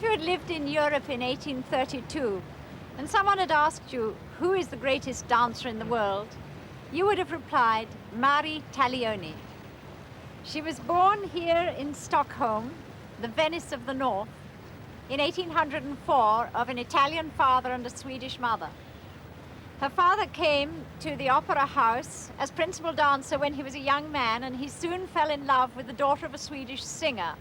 If you had lived in Europe in 1832 and someone had asked you who is the greatest dancer in the world, you would have replied, Marie Taglioni. She was born here in Stockholm, the Venice of the North, in 1804 of an Italian father and a Swedish mother. Her father came to the opera house as principal dancer when he was a young man, and he soon fell in love with the daughter of a Swedish singer.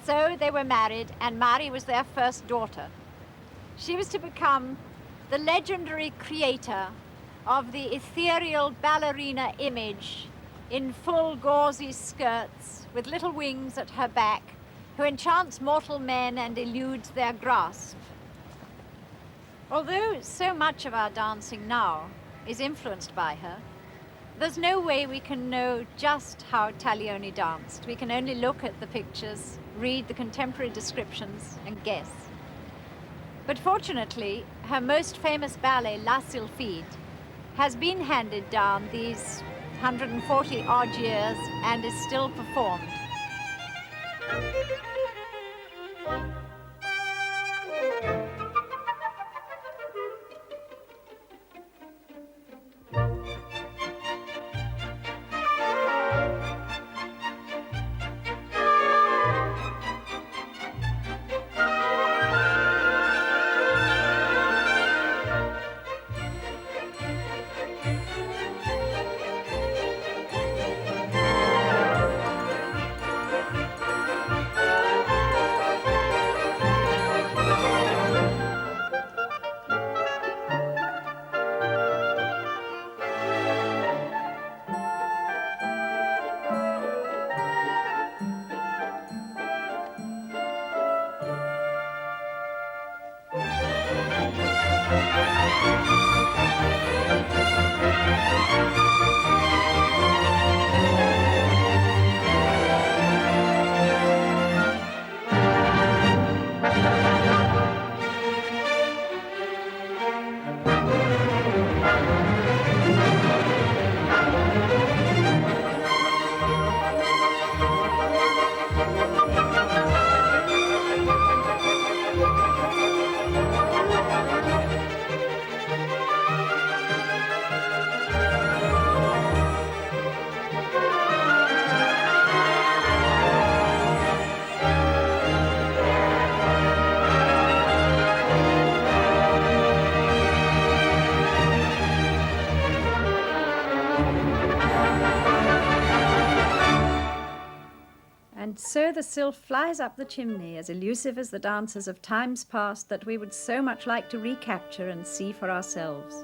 So they were married, and Marie was their first daughter. She was to become the legendary creator of the ethereal ballerina image in full gauzy skirts with little wings at her back, who enchants mortal men and eludes their grasp. Although so much of our dancing now is influenced by her, there's no way we can know just how Taglioni danced. We can only look at the pictures, read the contemporary descriptions, and guess. But fortunately, her most famous ballet, Les Sylphides, has been handed down these 140 odd years and is still performed. And so the sylph flies up the chimney, as elusive as the dancers of times past that we would so much like to recapture and see for ourselves.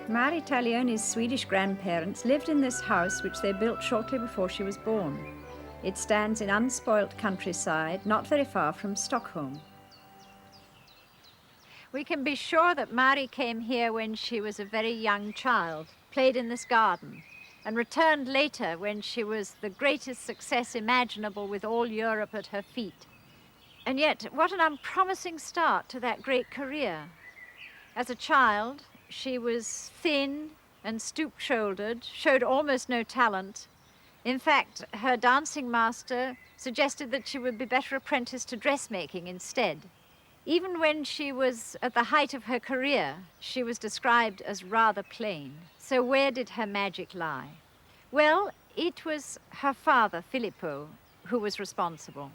Marie Taglioni's Swedish grandparents lived in this house which they built shortly before she was born. It stands in unspoilt countryside, not very far from Stockholm. We can be sure that Marie came here when she was a very young child, played in this garden, and returned later when she was the greatest success imaginable with all Europe at her feet. And yet, what an unpromising start to that great career. As a child, she was thin and stoop-shouldered, showed almost no talent. In fact, her dancing master suggested that she would be better apprenticed to dressmaking instead. Even when she was at the height of her career, she was described as rather plain. So where did her magic lie? Well, it was her father, Filippo, who was responsible.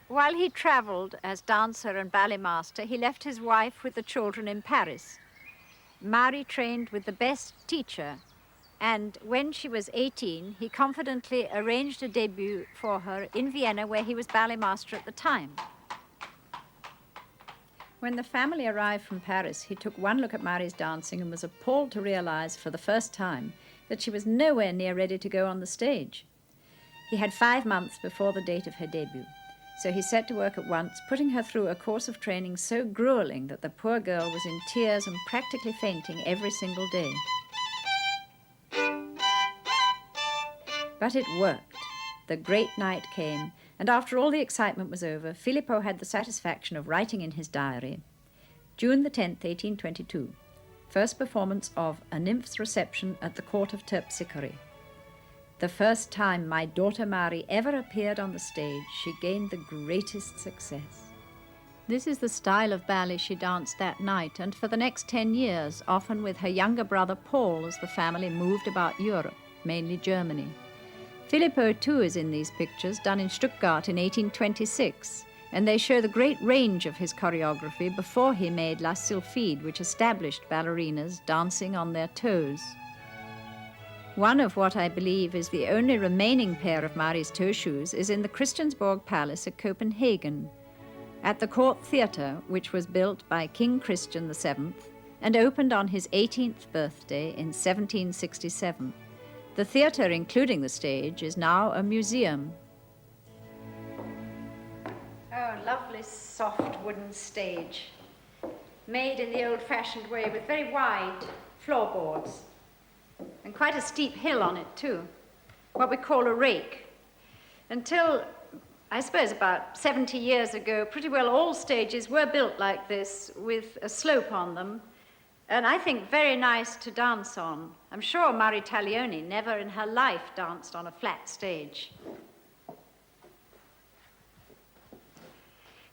While he traveled as dancer and ballet master, he left his wife with the children in Paris. Marie trained with the best teacher, and when she was 18, he confidently arranged a debut for her in Vienna, where he was ballet master at the time. When the family arrived from Paris, he took one look at Marie's dancing and was appalled to realize for the first time that she was nowhere near ready to go on the stage. He had 5 months before the date of her debut, so he set to work at once, putting her through a course of training so grueling that the poor girl was in tears and practically fainting every single day. But it worked. The great night came, and after all the excitement was over, Filippo had the satisfaction of writing in his diary, June the 10th, 1822, first performance of A Nymph's Reception at the Court of Terpsichore. The first time my daughter Marie ever appeared on the stage, she gained the greatest success. This is the style of ballet she danced that night, and for the next 10 years, often with her younger brother Paul as the family moved about Europe, mainly Germany. Filippo too is in these pictures, done in Stuttgart in 1826, and they show the great range of his choreography before he made Les Sylphides, which established ballerinas dancing on their toes. One of what I believe is the only remaining pair of Marie's toe shoes is in the Christiansborg Palace at Copenhagen, at the Court Theatre, which was built by King Christian VII and opened on his 18th birthday in 1767. The theatre, including the stage, is now a museum. Oh, lovely soft wooden stage, made in the old-fashioned way with very wide floorboards and quite a steep hill on it too, what we call a rake. Until, I suppose, about 70 years ago, pretty well all stages were built like this with a slope on them, and I think very nice to dance on. I'm sure Marie Taglioni never in her life danced on a flat stage.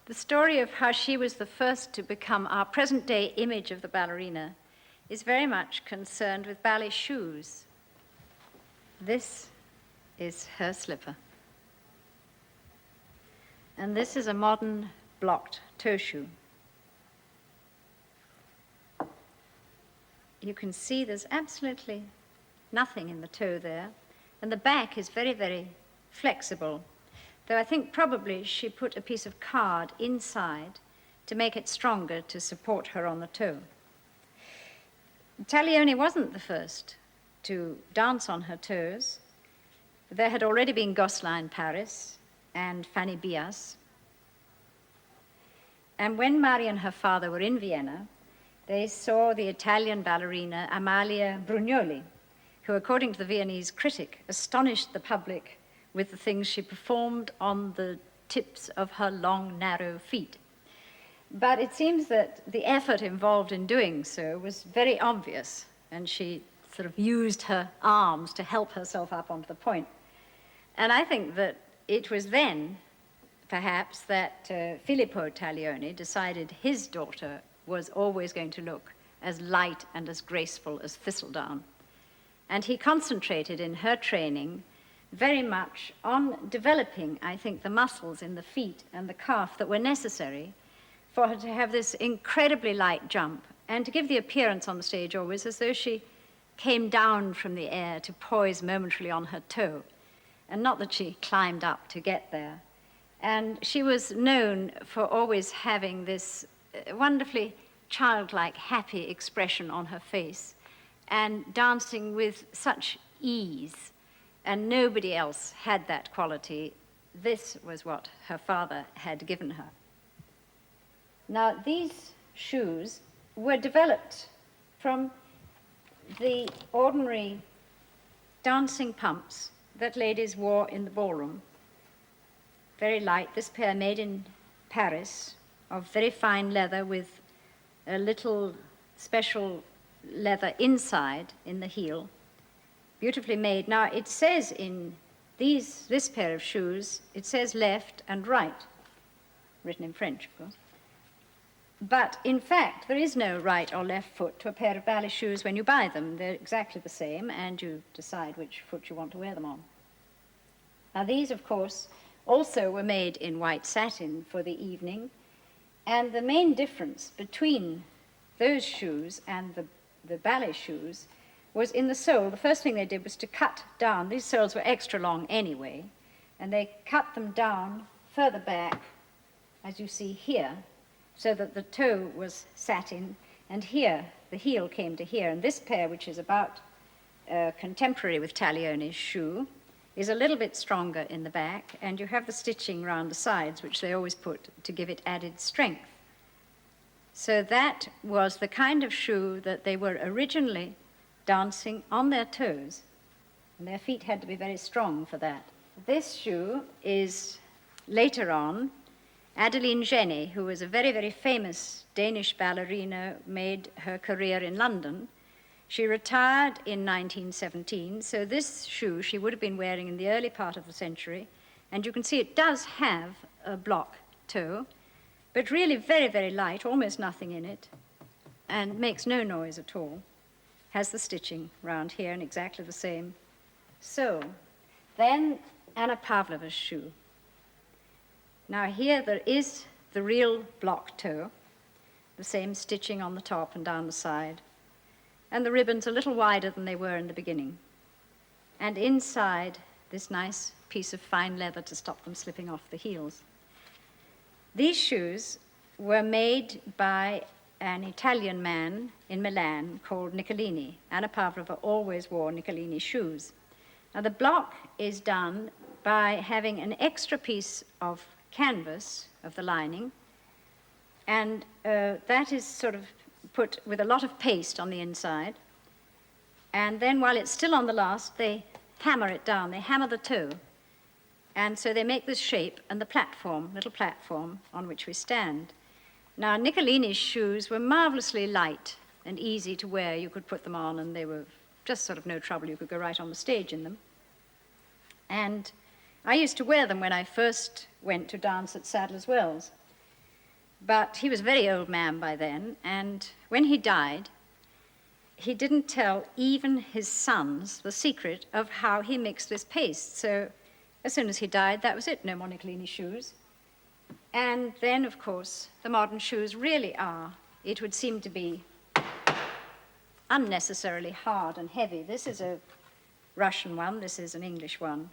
The story of how she was the first to become our present-day image of the ballerina is very much concerned with ballet shoes. This is her slipper. And this is a modern blocked toe shoe. You can see there's absolutely nothing in the toe there, and the back is very, very flexible, though I think probably she put a piece of card inside to make it stronger to support her on the toe. Taglioni wasn't the first to dance on her toes. There had already been Gosselin in Paris and Fanny Bias. And when Marie and her father were in Vienna, they saw the Italian ballerina Amalia Brugnoli, who, according to the Viennese critic, astonished the public with the things she performed on the tips of her long, narrow feet. But it seems that the effort involved in doing so was very obvious, and she sort of used her arms to help herself up onto the point. And I think that it was then, perhaps, that Filippo Taglioni decided his daughter was always going to look as light and as graceful as thistledown. And he concentrated in her training very much on developing, I think, the muscles in the feet and the calf that were necessary for her to have this incredibly light jump and to give the appearance on the stage always as though she came down from the air to poise momentarily on her toe, and not that she climbed up to get there. And she was known for always having this wonderfully childlike, happy expression on her face and dancing with such ease, and nobody else had that quality. This was what her father had given her. Now, these shoes were developed from the ordinary dancing pumps that ladies wore in the ballroom. Very light, this pair made in Paris, of very fine leather with a little special leather inside in the heel, beautifully made. Now, it says in this pair of shoes, it says left and right, written in French, of course. But in fact, there is no right or left foot to a pair of ballet shoes when you buy them. They're exactly the same, and you decide which foot you want to wear them on. Now, these, of course, also were made in white satin for the evening, and the main difference between those shoes and the ballet shoes was in the sole. The first thing they did was to cut down. These soles were extra long anyway, and they cut them down further back, as you see here, so that the toe was satin, and here, the heel came to here. And this pair, which is about contemporary with Taglioni's shoe, is a little bit stronger in the back, and you have the stitching around the sides, which they always put to give it added strength. So that was the kind of shoe that they were originally dancing on their toes, and their feet had to be very strong for that. This shoe is later on Adeline Jenny, who was a very, very famous Danish ballerina, made her career in London. She retired in 1917, so this shoe she would have been wearing in the early part of the century, and you can see it does have a block toe, but really very, very light, almost nothing in it, and makes no noise at all. Has the stitching round here and exactly the same. So, then Anna Pavlova's shoe. Now here there is the real block toe, the same stitching on the top and down the side, and the ribbons a little wider than they were in the beginning. And inside, this nice piece of fine leather to stop them slipping off the heels. These shoes were made by an Italian man in Milan called Niccolini. Anna Pavlova always wore Niccolini shoes. Now the block is done by having an extra piece of canvas of the lining, and that is sort of put with a lot of paste on the inside, and then while it's still on the last, they hammer it down, they hammer the toe, and so they make this shape and the platform, little platform on which we stand. Now Niccolini's shoes were marvelously light and easy to wear. You could put them on and they were just sort of no trouble. You could go right on the stage in them. And I used to wear them when I first went to dance at Sadler's Wells. But he was a very old man by then, and when he died, he didn't tell even his sons the secret of how he mixed this paste. So as soon as he died, that was it, no more Niccolini shoes. And then, of course, the modern shoes really are, it would seem to be, unnecessarily hard and heavy. This is a Russian one, this is an English one.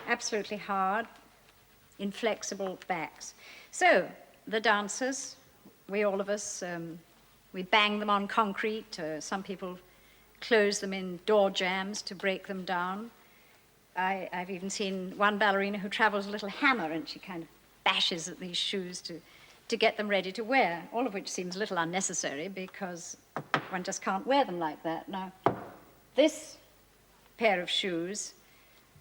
Absolutely hard, inflexible backs. So the dancers, we all of us, we bang them on concrete. Some people close them in door jambs to break them down. I've even seen one ballerina who travels a little hammer, and she kind of bashes at these shoes to get them ready to wear, all of which seems a little unnecessary because one just can't wear them like that. Now, this pair of shoes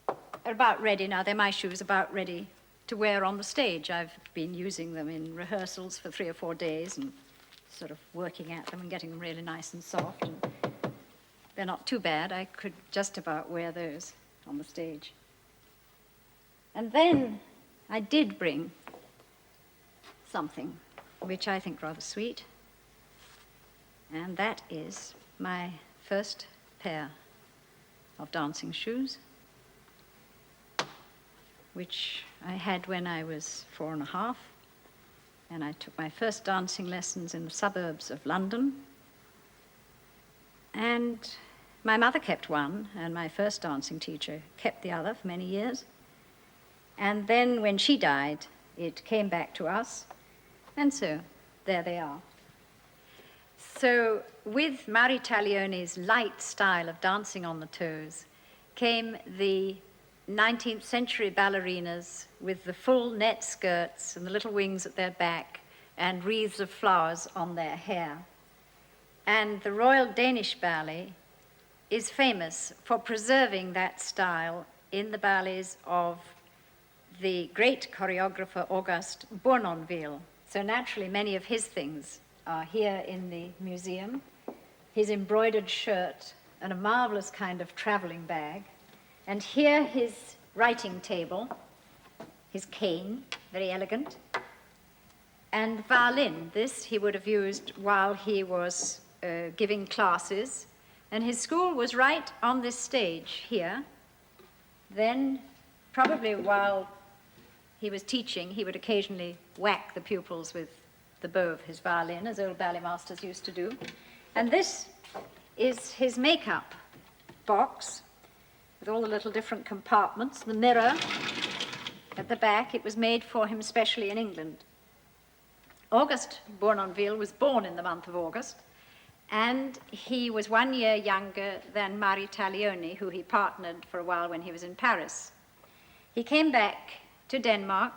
are about ready now. They're my shoes, about ready to wear on the stage. I've been using them in rehearsals for 3 or 4 days and sort of working at them and getting them really nice and soft. And they're not too bad. I could just about wear those on the stage. And then I did bring something which I think rather sweet, and that is my first pair of dancing shoes, which I had when I was 4.5, and I took my first dancing lessons in the suburbs of London. And my mother kept one, and my first dancing teacher kept the other for many years. And then when she died, it came back to us, and so there they are. So with Marie Taglioni's light style of dancing on the toes came the 19th century ballerinas with the full net skirts and the little wings at their back and wreaths of flowers on their hair. And the Royal Danish Ballet is famous for preserving that style in the ballets of the great choreographer Auguste Bournonville. So naturally, many of his things are here in the museum. His embroidered shirt and a marvelous kind of traveling bag. And here his writing table, his cane, very elegant, and violin. This he would have used while he was giving classes. And his school was right on this stage here. Then, probably while he was teaching, he would occasionally whack the pupils with the bow of his violin, as old ballet masters used to do. And this is his makeup box with all the little different compartments, the mirror at the back. It was made for him specially in England. Auguste Bournonville was born in the month of August, and he was 1 year younger than Marie Taglioni, who he partnered for a while when he was in Paris. He came back to Denmark,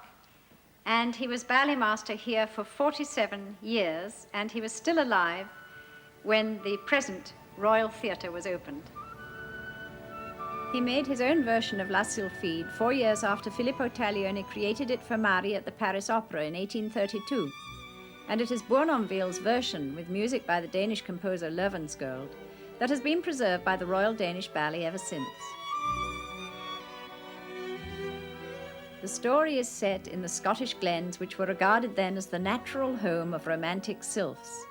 and he was ballet master here for 47 years, and he was still alive when the present Royal Theatre was opened. He made his own version of Les Sylphides 4 years after Filippo Taglioni created it for Marie at the Paris Opera in 1832. And it is Bournonville's version, with music by the Danish composer Løvenskiold, that has been preserved by the Royal Danish Ballet ever since. The story is set in the Scottish glens, which were regarded then as the natural home of romantic sylphs.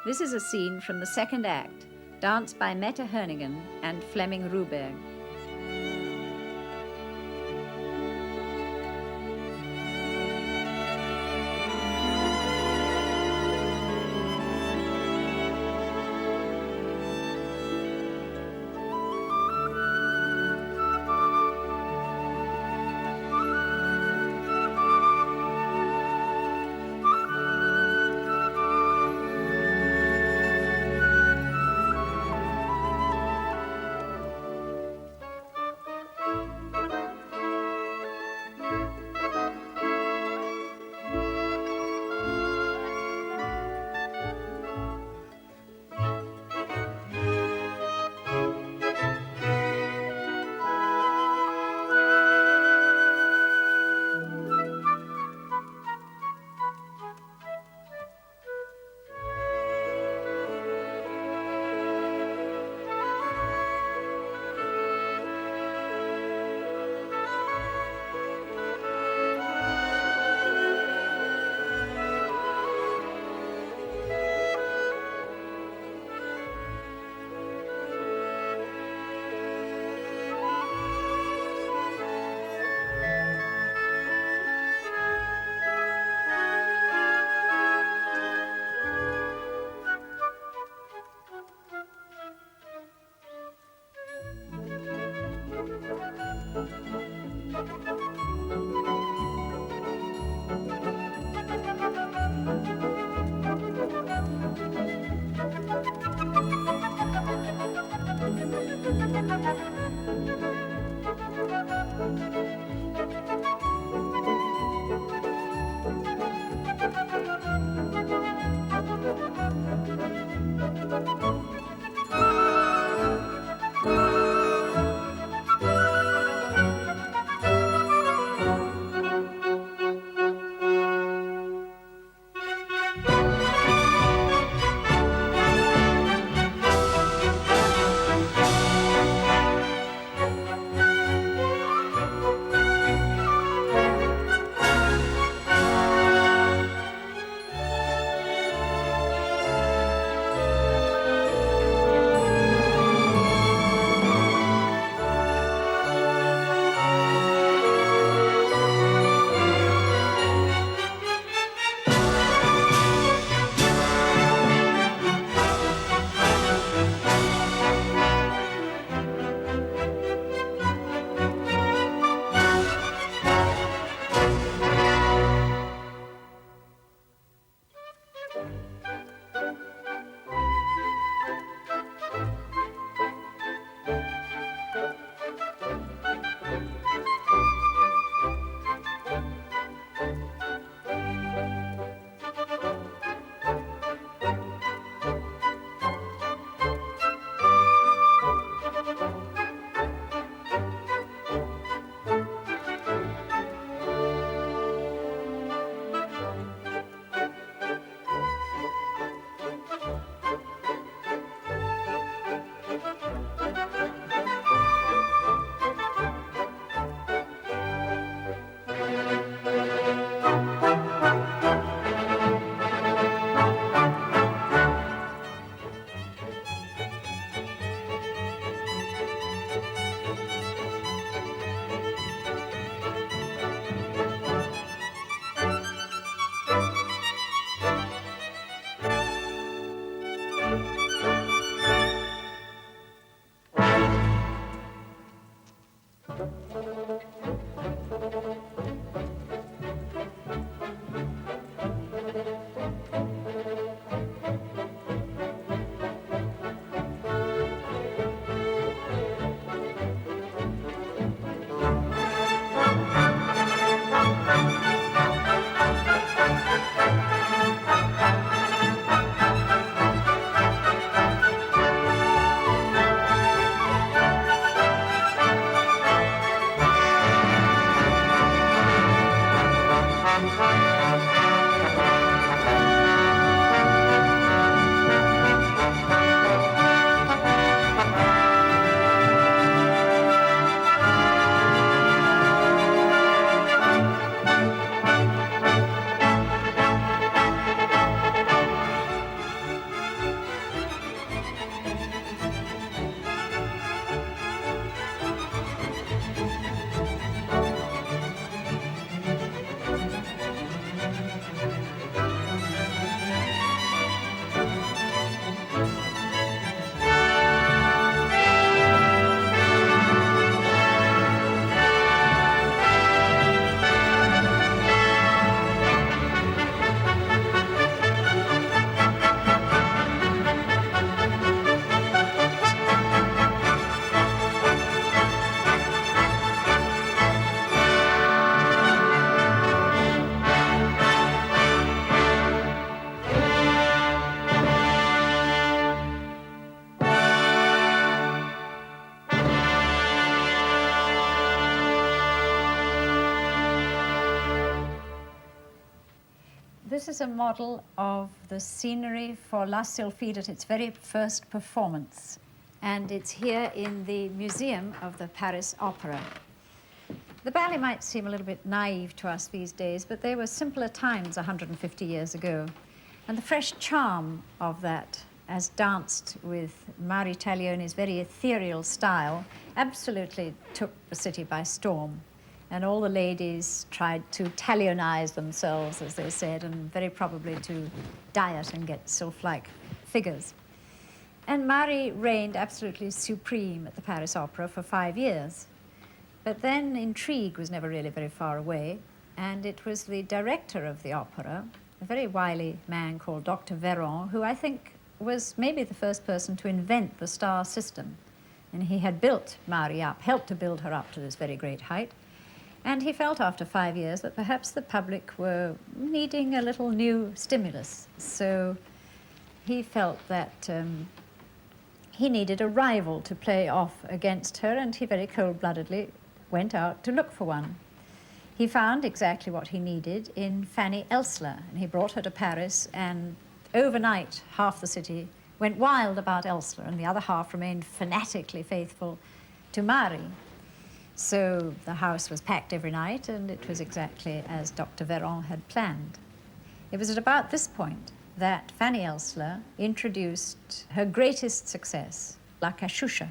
This is a scene from the second act, danced by Mette Herningen and Flemming Ruberg. This is a model of the scenery for Les Sylphides at its very first performance, and it's here in the Museum of the Paris Opera. The ballet might seem a little bit naive to us these days, but they were simpler times 150 years ago. And the fresh charm of that, as danced with Marie Taglioni's very ethereal style, absolutely took the city by storm. And all the ladies tried to Taglionize themselves, as they said, and very probably to diet and get sylph-like figures. And Marie reigned absolutely supreme at the Paris Opera for 5 years. But then intrigue was never really very far away, and it was the director of the opera, a very wily man called Dr. Véron, who I think was maybe the first person to invent the star system. And he had built Marie up, helped to build her up to this very great height. And he felt after 5 years that perhaps the public were needing a little new stimulus. So he felt that he needed a rival to play off against her, and he very cold-bloodedly went out to look for one. He found exactly what he needed in Fanny Elssler, and he brought her to Paris, and overnight half the city went wild about Elssler, and the other half remained fanatically faithful to Marie. So the house was packed every night, and it was exactly as Dr. Véron had planned. It was at about this point that Fanny Elssler introduced her greatest success, La Cachucha.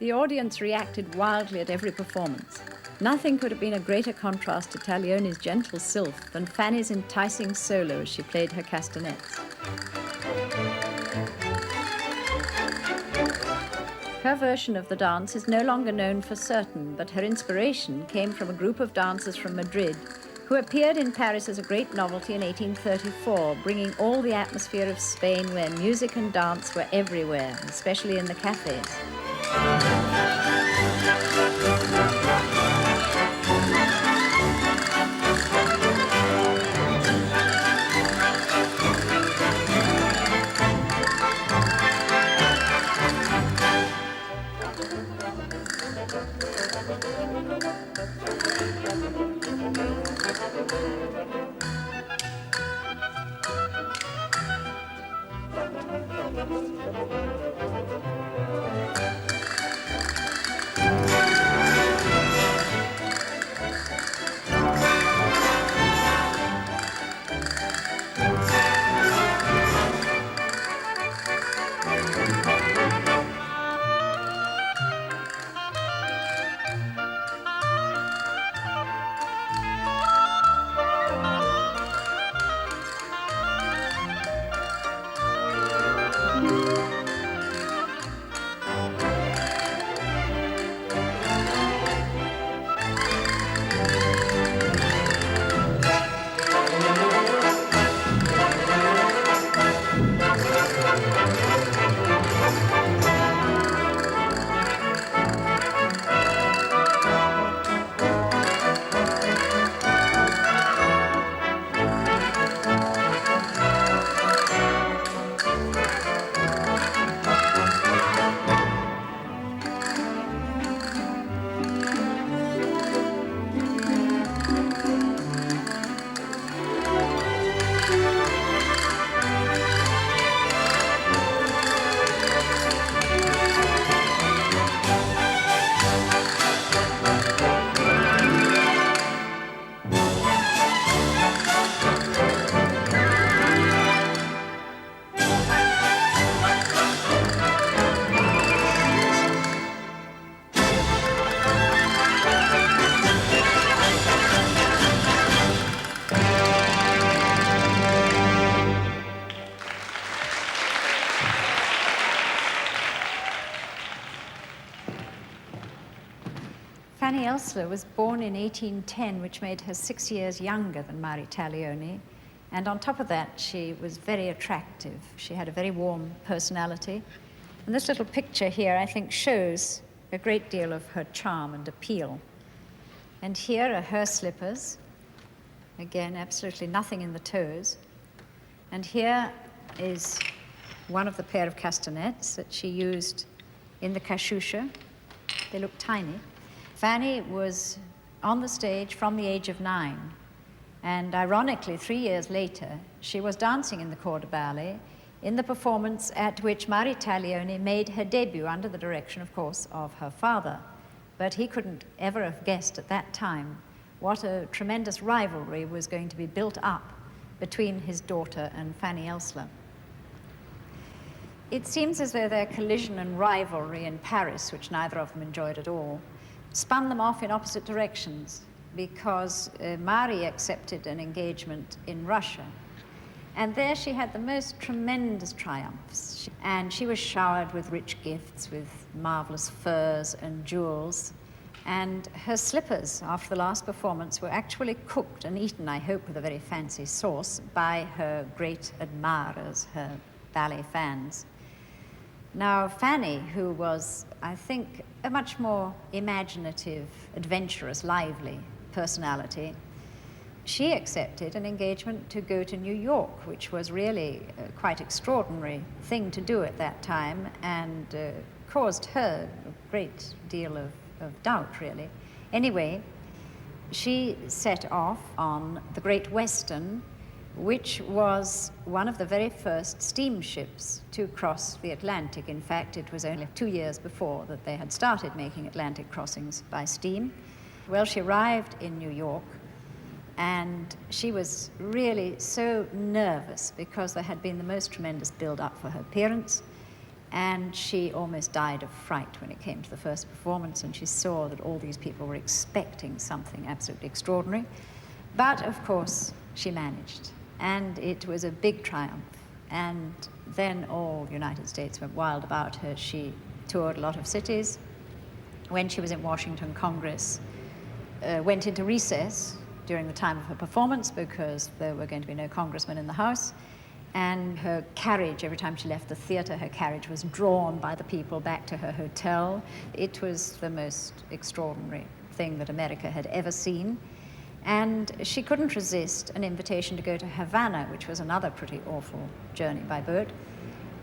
The audience reacted wildly at every performance. Nothing could have been a greater contrast to Taglioni's gentle sylph than Fanny's enticing solo as she played her castanets. Her version of the dance is no longer known for certain, but her inspiration came from a group of dancers from Madrid who appeared in Paris as a great novelty in 1834, bringing all the atmosphere of Spain where music and dance were everywhere, especially in the cafes. Fanny Elssler was born in 1810, which made her 6 years younger than Marie Taglioni. And on top of that, she was very attractive. She had a very warm personality. And this little picture here, I think, shows a great deal of her charm and appeal. And here are her slippers. Again, absolutely nothing in the toes. And here is one of the pair of castanets that she used in the cachucha. They look tiny. Fanny was on the stage from the age of 9. And ironically, 3 years later, she was dancing in the corps de ballet in the performance at which Marie Taglioni made her debut under the direction, of course, of her father. But he couldn't ever have guessed at that time what a tremendous rivalry was going to be built up between his daughter and Fanny Elssler. It seems as though their collision and rivalry in Paris, which neither of them enjoyed at all, spun them off in opposite directions, because Marie accepted an engagement in Russia. And there she had the most tremendous triumphs. And she was showered with rich gifts, with marvelous furs and jewels. And her slippers after the last performance were actually cooked and eaten, I hope, with a very fancy sauce, by her great admirers, her ballet fans. Now, Fanny, who was, I think, a much more imaginative, adventurous, lively personality, she accepted an engagement to go to New York, which was really a quite extraordinary thing to do at that time, and caused her a great deal of doubt, really. Anyway, she set off on the Great Western, which was one of the very first steamships to cross the Atlantic. In fact, it was only 2 years before that they had started making Atlantic crossings by steam. Well, she arrived in New York, and she was really so nervous because there had been the most tremendous build-up for her appearance, and she almost died of fright when it came to the first performance, and she saw that all these people were expecting something absolutely extraordinary. But, of course, she managed, and it was a big triumph. And then all the United States went wild about her. She toured a lot of cities. When she was in Washington, Congress went into recess during the time of her performance because there were going to be no congressmen in the House. And her carriage, every time she left the theater, her carriage was drawn by the people back to her hotel. It was the most extraordinary thing that America had ever seen. And she couldn't resist an invitation to go to Havana, which was another pretty awful journey by boat.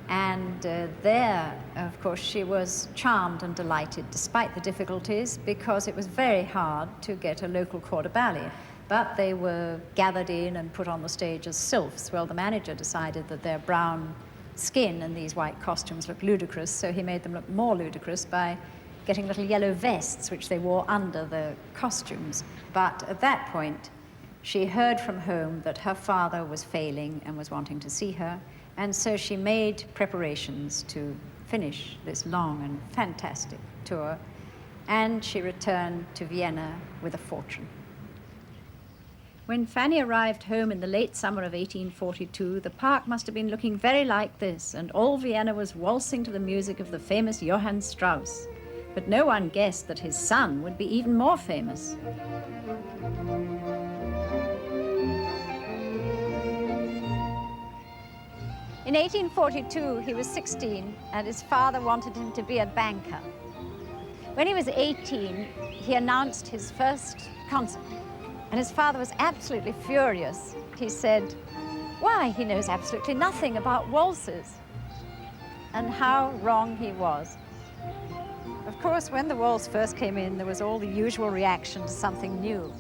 And there, of course, she was charmed and delighted, despite the difficulties, because it was very hard to get a local corps de ballet. But they were gathered in and put on the stage as sylphs. Well, the manager decided that their brown skin and these white costumes looked ludicrous, so he made them look more ludicrous by getting little yellow vests, which they wore under the costumes. But at that point, she heard from home that her father was failing and was wanting to see her, and so she made preparations to finish this long and fantastic tour, and she returned to Vienna with a fortune. When Fanny arrived home in the late summer of 1842, the park must have been looking very like this, and all Vienna was waltzing to the music of the famous Johann Strauss. But no one guessed that his son would be even more famous. In 1842, he was 16, and his father wanted him to be a banker. When he was 18, he announced his first concert. And his father was absolutely furious. He said, "Why, he knows absolutely nothing about waltzes." And how wrong he was. Of course, when the waltz first came in, there was all the usual reaction to something new.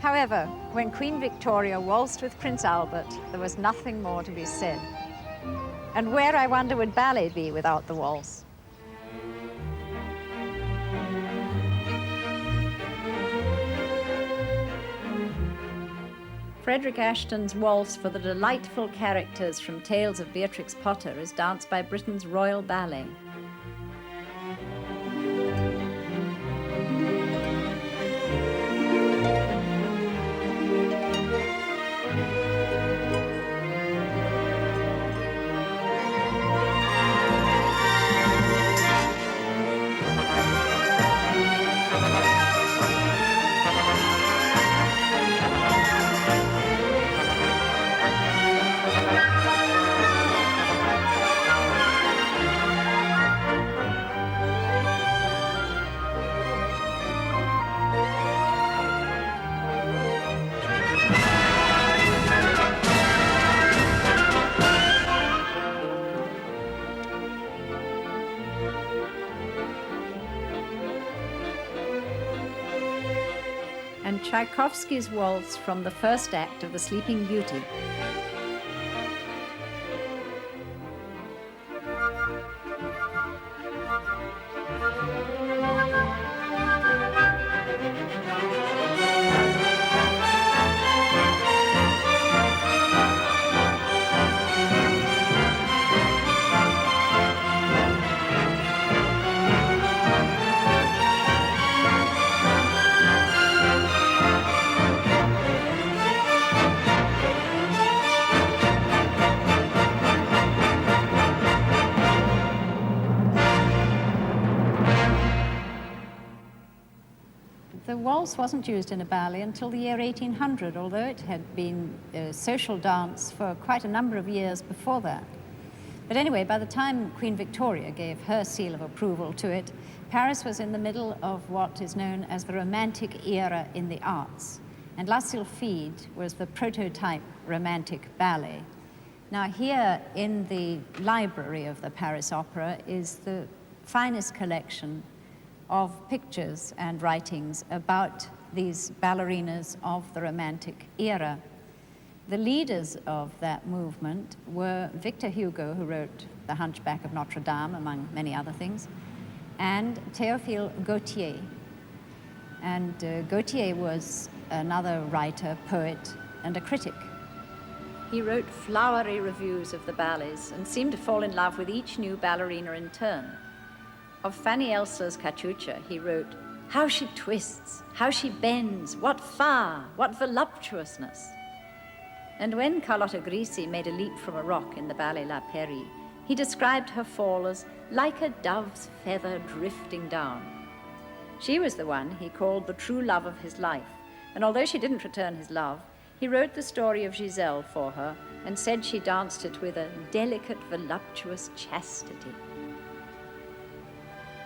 However, when Queen Victoria waltzed with Prince Albert, there was nothing more to be said. And where, I wonder, would ballet be without the waltz? Frederick Ashton's waltz for the delightful characters from Tales of Beatrix Potter is danced by Britain's Royal Ballet. and Tchaikovsky's waltz from the first act of The Sleeping Beauty. The waltz wasn't used in a ballet until the year 1800, although it had been a social dance for quite a number of years before that. But anyway, by the time Queen Victoria gave her seal of approval to it, Paris was in the middle of what is known as the Romantic era in the arts. And Les Sylphides was the prototype Romantic ballet. Now here in the library of the Paris Opera is the finest collection of pictures and writings about these ballerinas of the Romantic era. The leaders of that movement were Victor Hugo, who wrote The Hunchback of Notre Dame, among many other things, and Théophile Gautier. And Gautier was another writer, poet, and a critic. He wrote flowery reviews of the ballets and seemed to fall in love with each new ballerina in turn. Of Fanny Elsler's Cachucha, he wrote, "How she twists, how she bends, what far, what voluptuousness." And when Carlotta Grisi made a leap from a rock in the ballet La Peri, he described her fall as like a dove's feather drifting down. She was the one he called the true love of his life, and although she didn't return his love, he wrote the story of Giselle for her and said she danced it with a delicate, voluptuous chastity.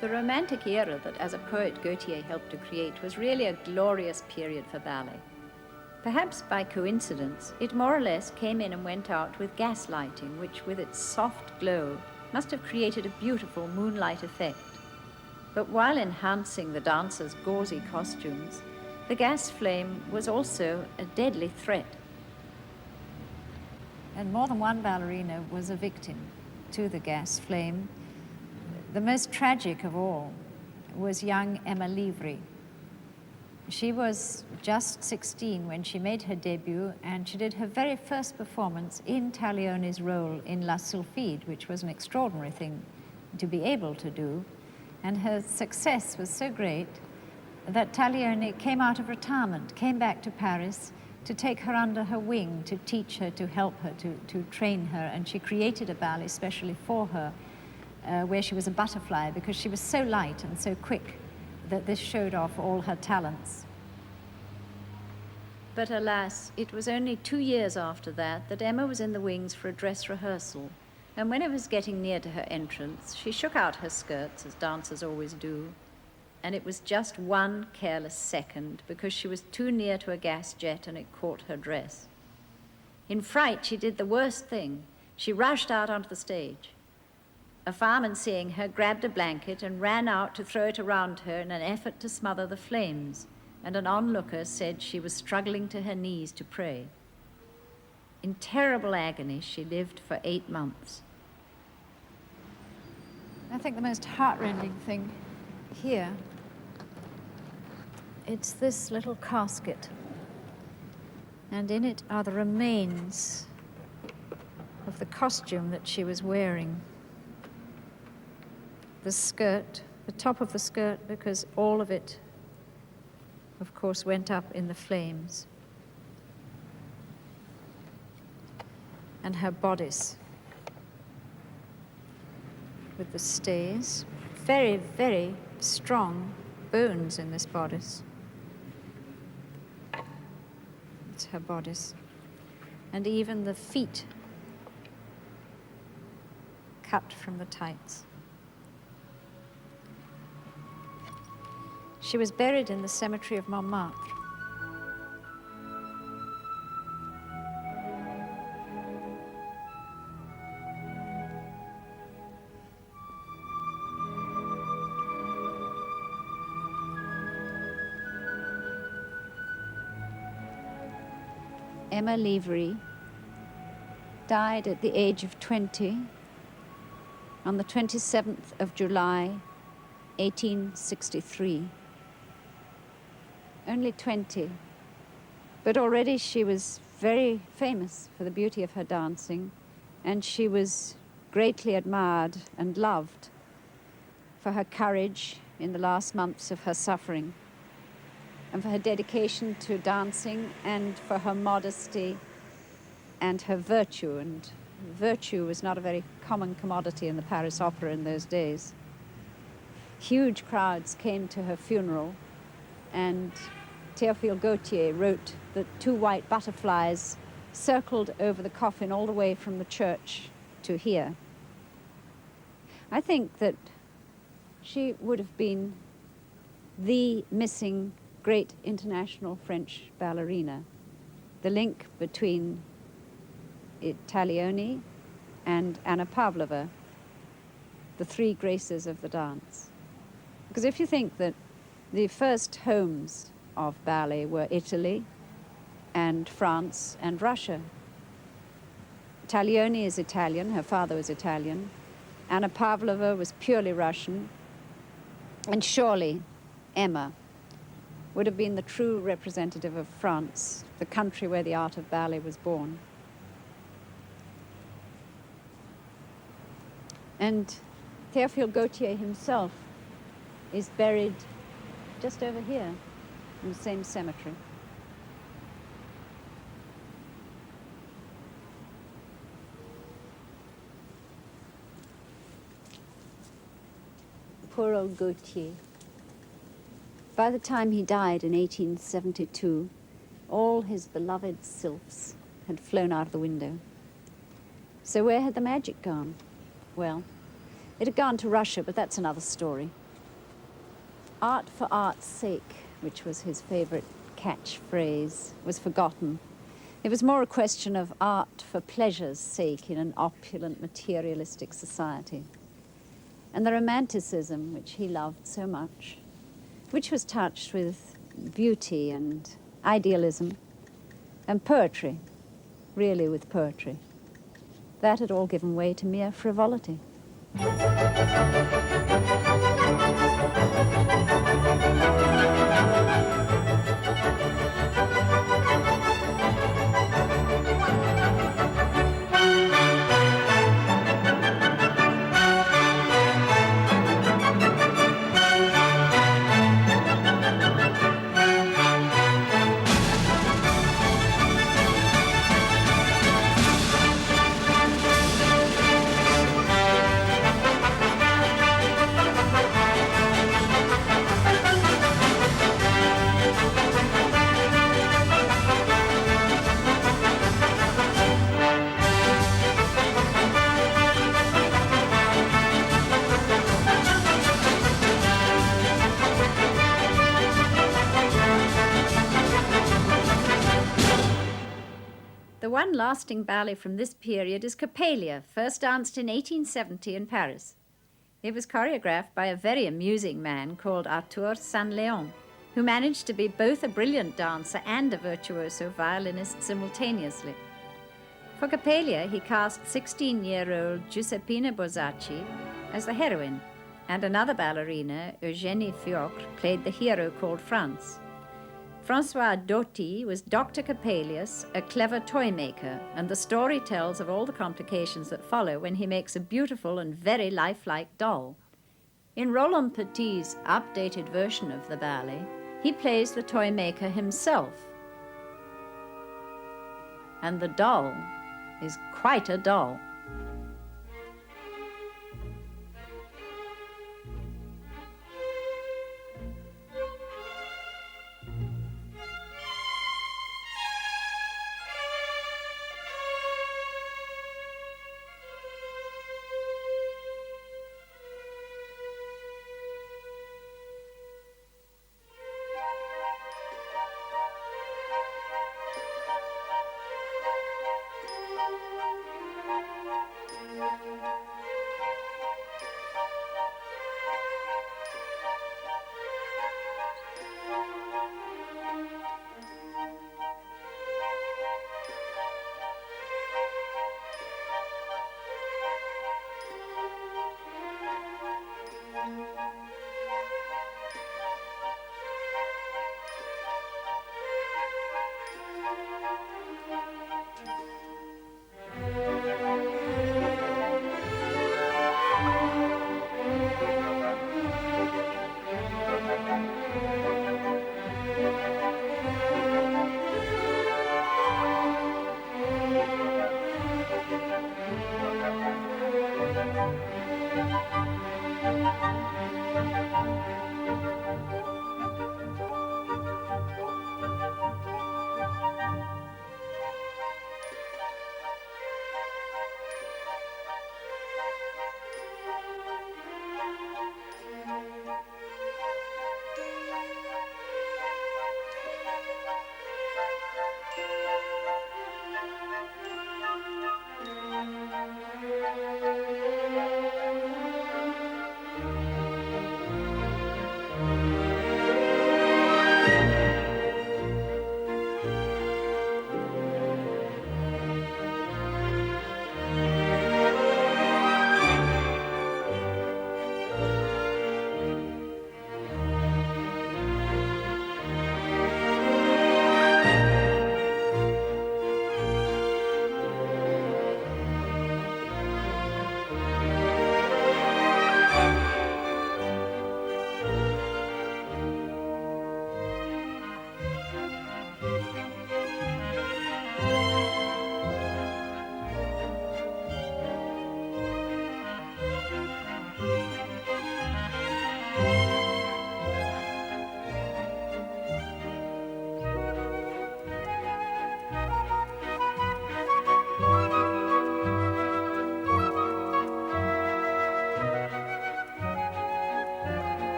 The Romantic era that, as a poet, Gautier helped to create was really a glorious period for ballet. Perhaps by coincidence, it more or less came in and went out with gas lighting, which with its soft glow must have created a beautiful moonlight effect. But while enhancing the dancers' gauzy costumes, the gas flame was also a deadly threat. And more than one ballerina was a victim to the gas flame. The most tragic of all was young Emma Livry. She was just 16 when she made her debut, and she did her very first performance in Taglioni's role in Les Sylphides, which was an extraordinary thing to be able to do. And her success was so great that Taglioni came out of retirement, came back to Paris to take her under her wing, to teach her, to help her, to train her, and she created a ballet especially for her, where she was a butterfly, because she was so light and so quick that this showed off all her talents. But alas, it was only 2 years after that Emma was in the wings for a dress rehearsal, and when it was getting near to her entrance, she shook out her skirts, as dancers always do, and it was just one careless second, because she was too near to a gas jet and it caught her dress. In fright, she did the worst thing. She rushed out onto the stage. A fireman, seeing her, grabbed a blanket and ran out to throw it around her in an effort to smother the flames, and an onlooker said she was struggling to her knees to pray. In terrible agony, she lived for 8 months. I think the most heartrending thing here, it's this little casket, and in it are the remains of the costume that she was wearing. The skirt, the top of the skirt, because all of it, of course, went up in the flames. And her bodice with the stays. Very, very strong bones in this bodice. It's her bodice. And even the feet cut from the tights. She was buried in the cemetery of Montmartre. Emma Levery died at the age of 20 on the 27th of July, 1863. Only 20, but already she was very famous for the beauty of her dancing, and she was greatly admired and loved for her courage in the last months of her suffering, and for her dedication to dancing, and for her modesty and her virtue. And virtue was not a very common commodity in the Paris Opera in those days. Huge crowds came to her funeral, and Théophile Gautier wrote that 2 white butterflies circled over the coffin all the way from the church to here. I think that she would have been the missing great international French ballerina, the link between Taglioni and Anna Pavlova, the 3 graces of the dance. Because if you think that the first homes of ballet were Italy and France and Russia. Taglioni is Italian, her father was Italian. Anna Pavlova was purely Russian. And surely Emma would have been the true representative of France, the country where the art of ballet was born. And Théophile Gautier himself is buried just over here in the same cemetery. Poor old Gautier. By the time he died in 1872, all his beloved sylphs had flown out of the window. So where had the magic gone? Well, it had gone to Russia, but that's another story. Art for art's sake, which was his favorite catchphrase, was forgotten. It was more a question of art for pleasure's sake in an opulent, materialistic society. And the romanticism, which he loved so much, which was touched with beauty and idealism and poetry, really with poetry, that had all given way to mere frivolity. The one lasting ballet from this period is Coppelia, first danced in 1870 in Paris. It was choreographed by a very amusing man called Arthur Saint-Léon, who managed to be both a brilliant dancer and a virtuoso violinist simultaneously. For Coppelia, he cast 16-year-old Giuseppina Bosacci as the heroine, and another ballerina, Eugénie Fiocre, played the hero called France. François Doty was Dr. Coppelius, a clever toy maker, and the story tells of all the complications that follow when he makes a beautiful and very lifelike doll. In Roland Petit's updated version of the ballet, he plays the toy maker himself. And the doll is quite a doll.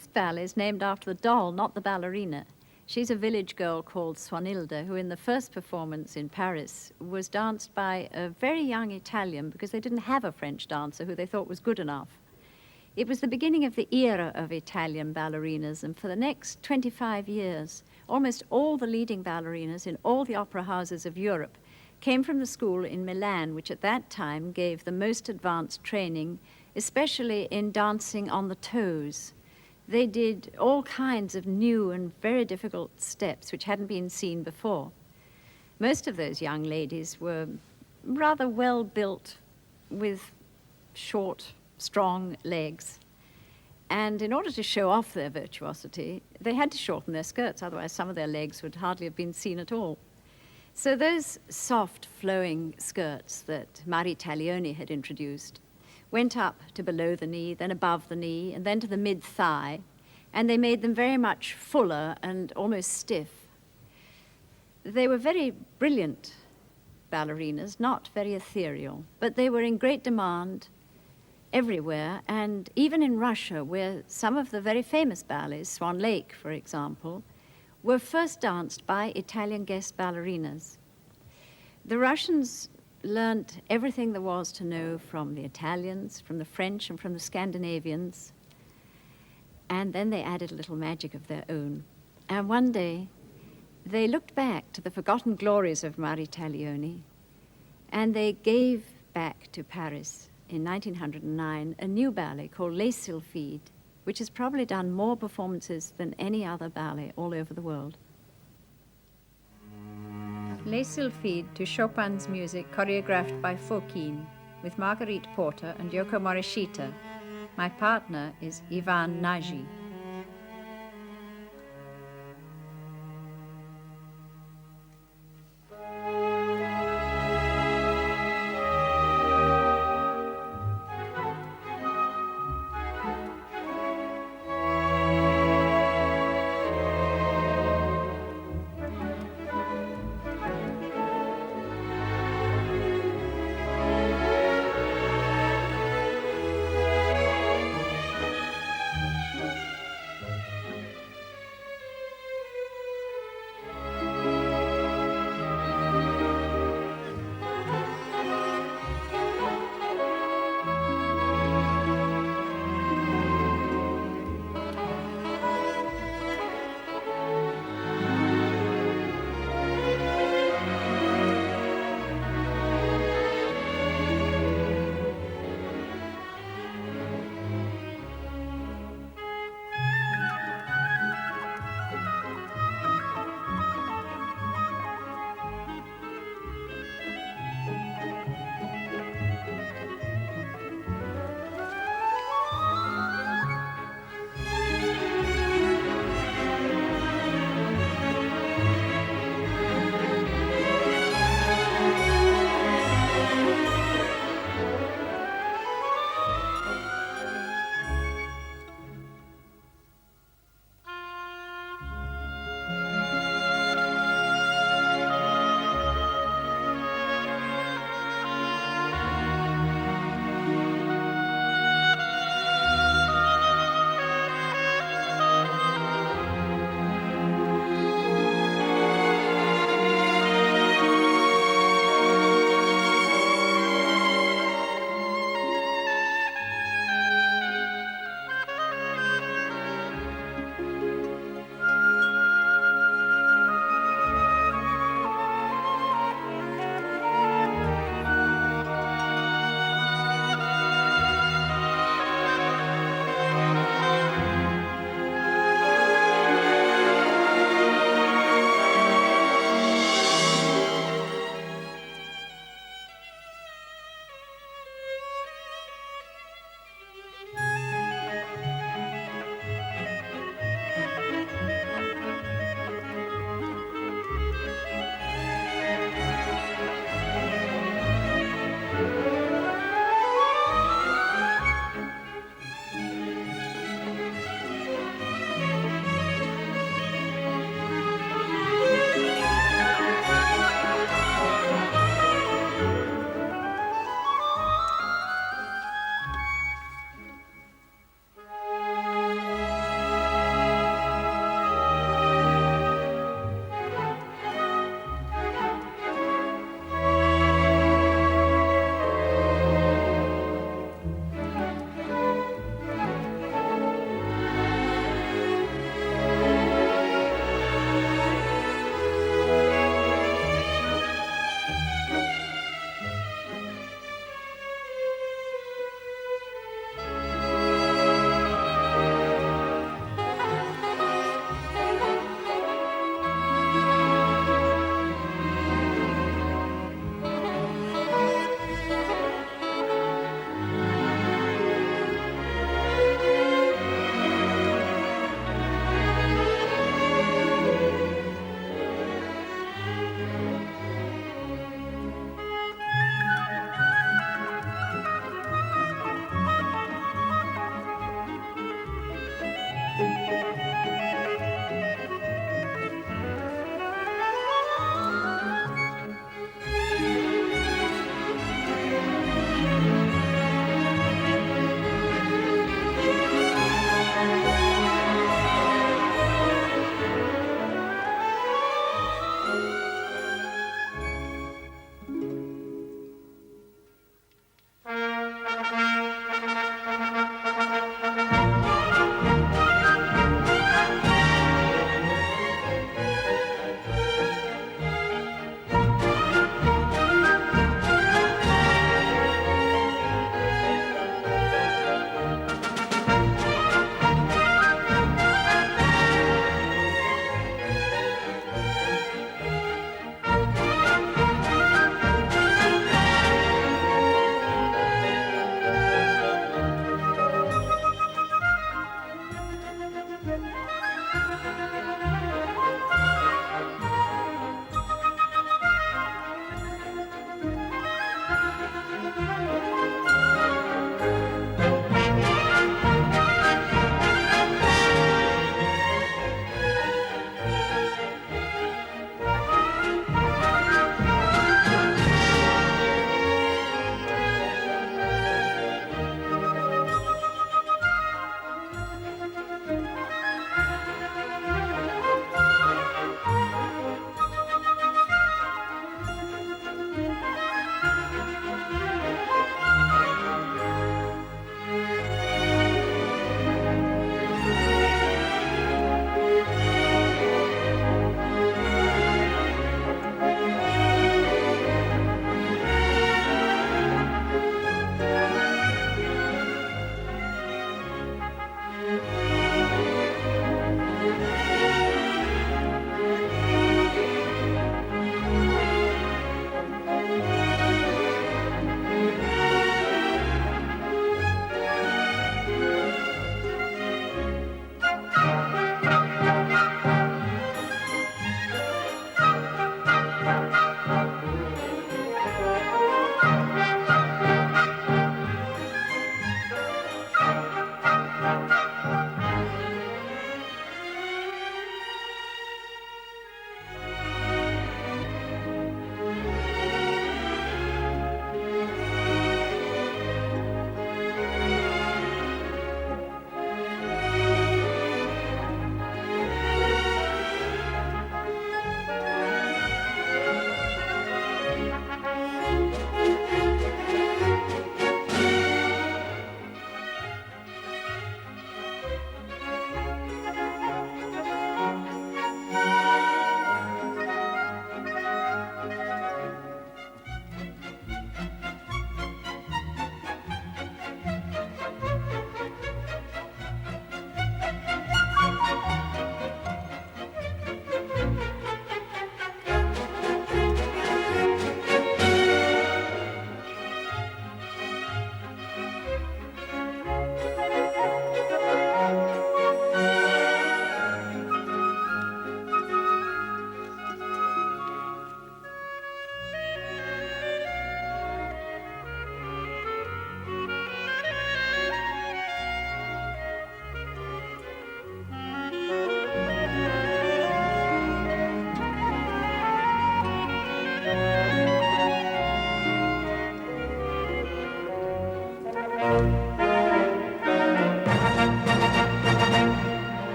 This ballet is named after the doll, not the ballerina. She's a village girl called Swanilda, who in the first performance in Paris was danced by a very young Italian because they didn't have a French dancer who they thought was good enough. It was the beginning of the era of Italian ballerinas, and for the next 25 years, almost all the leading ballerinas in all the opera houses of Europe came from the school in Milan, which at that time gave the most advanced training, especially in dancing on the toes. They did all kinds of new and very difficult steps which hadn't been seen before. Most of those young ladies were rather well built with short, strong legs. And in order to show off their virtuosity, they had to shorten their skirts, otherwise some of their legs would hardly have been seen at all. So those soft, flowing skirts that Marie Taglioni had introduced went up to below the knee, then above the knee, and then to the mid-thigh, and they made them very much fuller and almost stiff. They were very brilliant ballerinas, not very ethereal, but they were in great demand everywhere, and even in Russia, where some of the very famous ballets, Swan Lake, for example, were first danced by Italian guest ballerinas. The Russians learnt everything there was to know from the Italians, from the French, and from the Scandinavians, and then they added a little magic of their own. And one day, they looked back to the forgotten glories of Marie Taglioni, and they gave back to Paris in 1909 a new ballet called Les Sylphides, which has probably done more performances than any other ballet all over the world. Les Sylphides to Chopin's music choreographed by Fonteyn with Marguerite Porter and Yoko Morishita. My partner is Ivan Nagy.